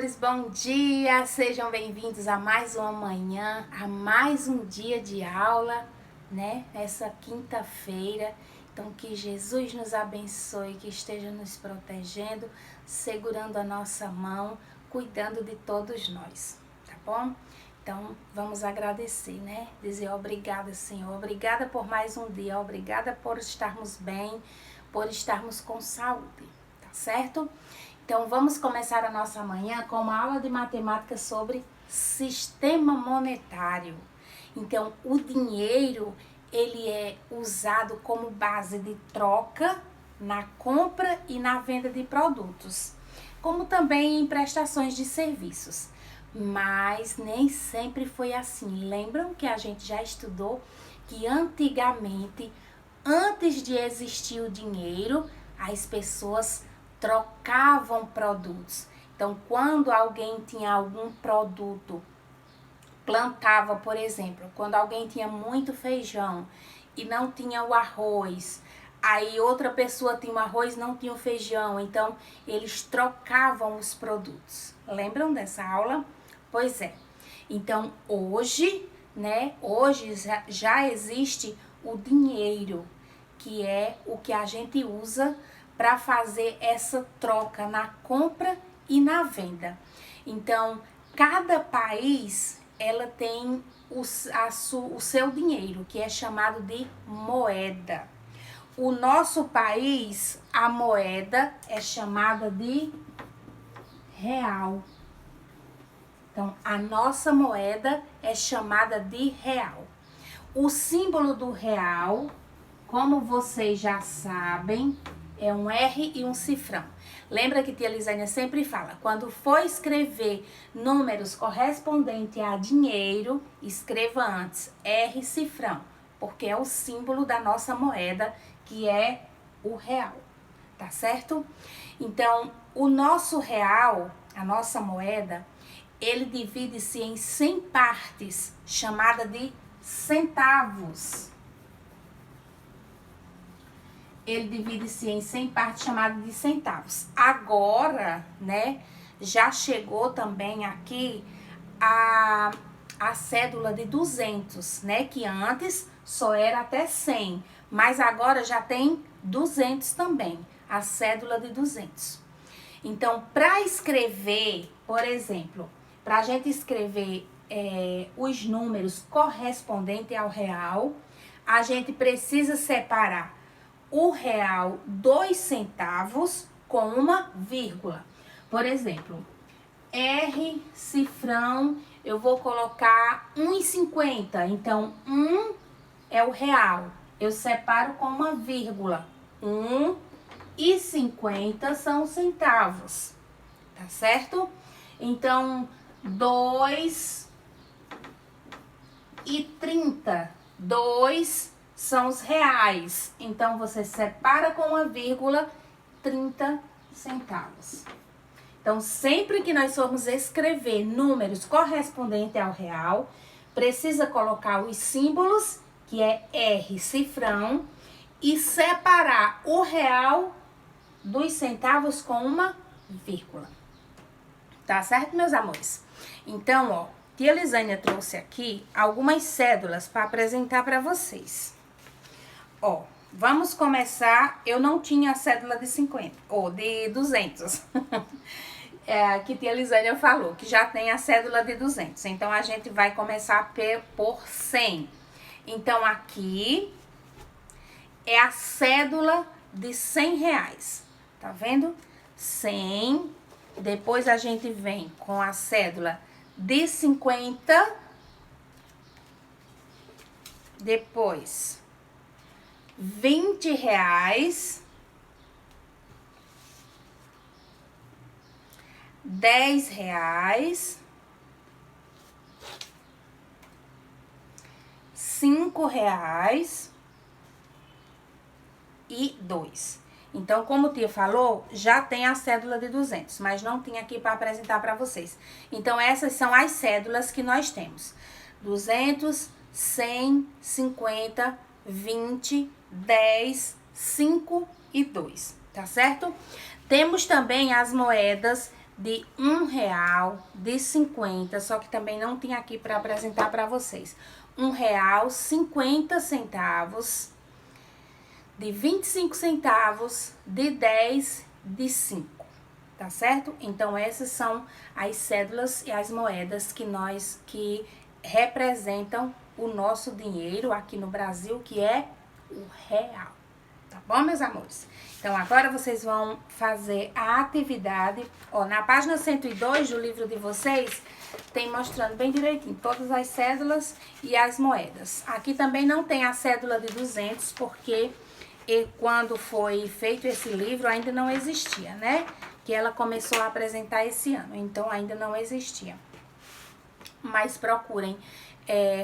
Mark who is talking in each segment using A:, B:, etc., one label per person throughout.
A: amores, bom dia! Sejam bem-vindos a mais uma manhã, a mais um dia de aula, né? Essa quinta-feira. Então, que Jesus nos abençoe, que esteja nos protegendo, segurando a nossa mão, cuidando de todos nós, tá bom? Então, vamos agradecer, né? Dizer obrigada, Senhor. Obrigada por mais um dia, obrigada por estarmos bem, por estarmos com saúde, tá certo? Então, vamos começar a nossa manhã com uma aula de matemática sobre sistema monetário. Então, o dinheiro, ele é usado como base de troca na compra e na venda de produtos, como também em prestações de serviços. Mas nem sempre foi assim. Lembram que a gente já estudou que antigamente, antes de existir o dinheiro, as pessoas trocavam produtos. Então, quando alguém tinha algum produto, plantava, por exemplo, quando alguém tinha muito feijão e não tinha o arroz, aí outra pessoa tinha o arroz e não tinha o feijão, então eles trocavam os produtos. Lembram dessa aula? Pois é. Então, hoje, né, hoje já existe o dinheiro, que é o que a gente usa para fazer essa troca na compra e na venda. Então, cada país ela tem o seu dinheiro, que é chamado de moeda. O nosso país, a moeda é chamada de real. Então, a nossa moeda é chamada de real. O símbolo do real, como vocês já sabem, é um R e um cifrão. Lembra que tia Lisânia sempre fala, quando for escrever números correspondentes a dinheiro, escreva antes R cifrão, porque é o símbolo da nossa moeda, que é o real, tá certo? Então, o nosso real, a nossa moeda, ele divide-se em 100 partes, chamada de centavos. Ele divide-se em 100 partes, chamado de centavos. Agora, né, já chegou também aqui a cédula de 200, né, que antes só era até 100, mas agora já tem 200 também, a cédula de 200. Então, para escrever, por exemplo, para a gente escrever os números correspondentes ao real, a gente precisa separar o real 2 centavos com uma vírgula. Por exemplo, R cifrão, eu vou colocar 1,50. Então, 1 é o real. Eu separo com uma vírgula. 1,50 são centavos. Tá certo? Então, 2,30. 2 são os reais. Então, você separa com uma vírgula 30 centavos. Então, sempre que nós formos escrever números correspondentes ao real, precisa colocar os símbolos, que é R cifrão, e separar o real dos centavos com uma vírgula. Tá certo, meus amores? Então, ó, tia Lisânia trouxe aqui algumas cédulas para apresentar para vocês. Ó, vamos começar. Eu não tinha a cédula de 50, ou de 200. Que tia Lisânia falou, que já tem a cédula de 200. Então, a gente vai começar por 100. Então, aqui é a cédula de 100 reais. Tá vendo? 100. Depois, a gente vem com a cédula de 50. Depois, 20 reais, 10 reais, 5 reais e 2. Então, como tia falou, já tem a cédula de 200, mas não tinha aqui para apresentar para vocês. Então, essas são as cédulas que nós temos. 200, 100, 50, 20, 10, 5 e 2, tá certo? Temos também as moedas de R$1, de 50, só que também não tem aqui para apresentar para vocês. R$1, 50 centavos, de 25 centavos, de 10, de 5, tá certo? Então, essas são as cédulas e as moedas que representam o nosso dinheiro aqui no Brasil, que é o real. Tá bom, meus amores? Então, agora vocês vão fazer a atividade. Ó, na página 102 do livro de vocês, tem mostrando bem direitinho todas as cédulas e as moedas. Aqui também não tem a cédula de 200, porque quando foi feito esse livro ainda não existia, né? Que ela começou a apresentar esse ano, então ainda não existia. Mas procurem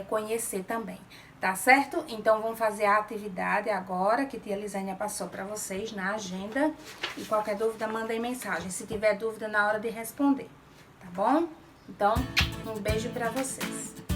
A: conhecer também. Tá certo? Então, vamos fazer a atividade agora, que tia Lisânia passou para vocês na agenda. E qualquer dúvida, mandem mensagem. Se tiver dúvida, na hora de responder. Tá bom? Então, um beijo para vocês.